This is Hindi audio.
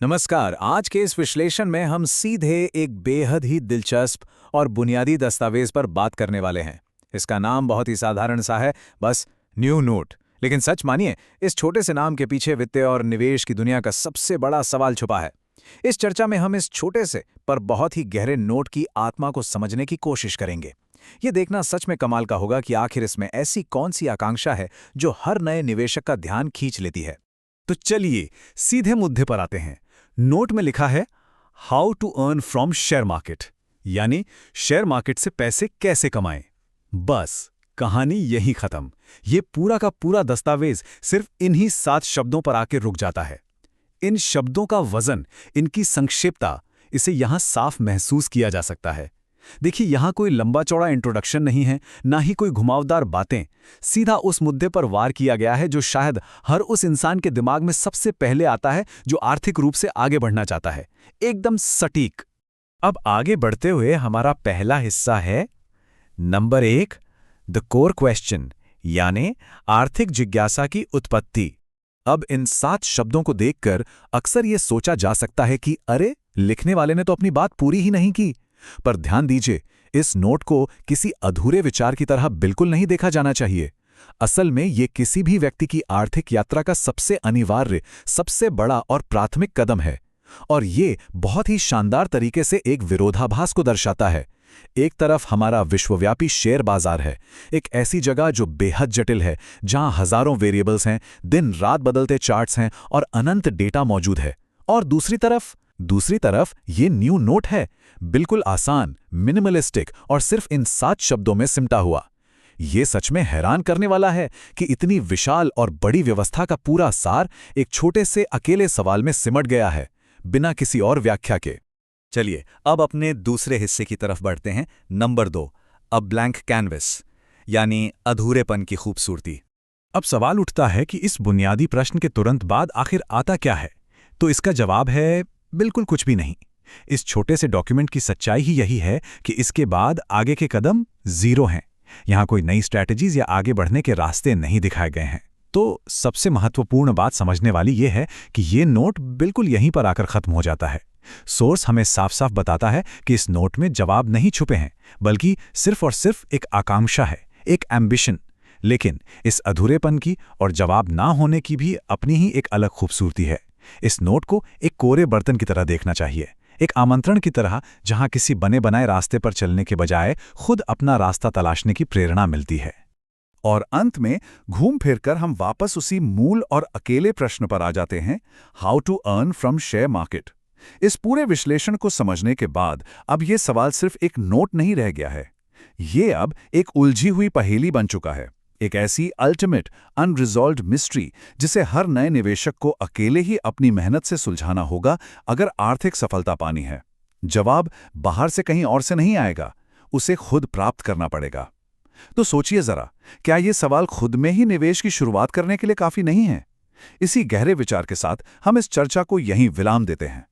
नमस्कार। आज के इस विश्लेषण में हम सीधे एक बेहद ही दिलचस्प और बुनियादी दस्तावेज पर बात करने वाले हैं। इसका नाम बहुत ही साधारण सा है, बस न्यू नोट। लेकिन सच मानिए, इस छोटे से नाम के पीछे वित्तीय और निवेश की दुनिया का सबसे बड़ा सवाल छुपा है। इस चर्चा में हम इस छोटे से पर बहुत ही गहरे नोट की आत्मा को समझने की कोशिश करेंगे। ये देखना सच में कमाल का होगा कि आखिर इसमें ऐसी कौन सी आकांक्षा है जो हर नए निवेशक का ध्यान खींच लेती है। तो चलिए सीधे मुद्दे पर आते हैं। नोट में लिखा है how to earn from share market, यानी शेयर मार्केट से पैसे कैसे कमाएं। बस कहानी यहीं खत्म। ये पूरा का पूरा दस्तावेज सिर्फ इन्हीं 7 शब्दों पर आके रुक जाता है। इन शब्दों का वजन, इनकी संक्षिप्तता, इसे यहां साफ महसूस किया जा सकता है। देखिए, यहां कोई लंबा चौड़ा इंट्रोडक्शन नहीं है, ना ही कोई घुमावदार बातें। सीधा उस मुद्दे पर वार किया गया है जो शायद हर उस इंसान के दिमाग में सबसे पहले आता है जो आर्थिक रूप से आगे बढ़ना चाहता है। एकदम सटीक। अब आगे बढ़ते हुए हमारा पहला हिस्सा है नंबर 1, द कोर क्वेश्चन, यानी आर्थिक जिज्ञासा की उत्पत्ति। अब इन 7 शब्दों को देखकर अक्सर यह सोचा जा सकता है कि अरे, लिखने वाले ने तो अपनी बात पूरी ही नहीं की। पर ध्यान दीजिए, इस नोट को किसी अधूरे विचार की तरह बिल्कुल नहीं देखा जाना चाहिए। असल में ये किसी भी व्यक्ति की आर्थिक यात्रा का सबसे अनिवार्य, सबसे बड़ा और प्राथमिक कदम है। और ये बहुत ही शानदार तरीके से एक विरोधाभास को दर्शाता है। एक तरफ हमारा विश्वव्यापी शेयर बाजार है, एक ऐसी जगह जो बेहद जटिल है, जहां हजारों वेरिएबल्स हैं, दिन रात बदलते चार्ट्स हैं और अनंत डेटा मौजूद है। और दूसरी तरफ ये न्यू नोट है, बिल्कुल आसान, मिनिमलिस्टिक और सिर्फ इन 7 शब्दों में सिमटा हुआ। ये सच में हैरान करने वाला है कि इतनी विशाल और बड़ी व्यवस्था का पूरा सार एक छोटे से अकेले सवाल में सिमट गया है, बिना किसी और व्याख्या के। चलिए अब अपने दूसरे हिस्से की तरफ बढ़ते हैं। नंबर 2, अ ब्लैंक कैनवस, यानी अधूरेपन की खूबसूरती। अब सवाल उठता है कि इस बुनियादी प्रश्न के तुरंत बाद आखिर आता क्या है? तो इसका जवाब है बिल्कुल कुछ भी नहीं। इस छोटे से डॉक्यूमेंट की सच्चाई ही यही है कि इसके बाद आगे के कदम जीरो हैं। यहां कोई नई स्ट्रैटेजीज या आगे बढ़ने के रास्ते नहीं दिखाए गए हैं। तो सबसे महत्वपूर्ण बात समझने वाली यह है कि ये नोट बिल्कुल यहीं पर आकर खत्म हो जाता है। सोर्स हमें साफ साफ बताता है कि इस नोट में जवाब नहीं छुपे हैं, बल्कि सिर्फ और सिर्फ एक आकांक्षा है, एक एम्बिशन। लेकिन इस अधूरेपन की और जवाब ना होने की भी अपनी ही एक अलग खूबसूरती है। इस नोट को एक कोरे बर्तन की तरह देखना चाहिए, एक आमंत्रण की तरह जहां किसी बने बनाए रास्ते पर चलने के बजाय खुद अपना रास्ता तलाशने की प्रेरणा मिलती है। और अंत में घूम फिरकर हम वापस उसी मूल और अकेले प्रश्न पर आ जाते हैं, how to earn from share market. इस पूरे विश्लेषण को समझने के बाद अब ये सवाल सिर्फ एक नोट नहीं रह गया है, ये अब एक उलझी हुई पहेली बन चुका है, एक ऐसी अल्टीमेट अनरिजॉल्व्ड मिस्ट्री जिसे हर नए निवेशक को अकेले ही अपनी मेहनत से सुलझाना होगा अगर आर्थिक सफलता पानी है। जवाब बाहर से कहीं और से नहीं आएगा, उसे खुद प्राप्त करना पड़ेगा। तो सोचिए जरा, क्या ये सवाल खुद में ही निवेश की शुरुआत करने के लिए काफी नहीं है? इसी गहरे विचार के साथ हम इस चर्चा को यहीं विराम देते हैं।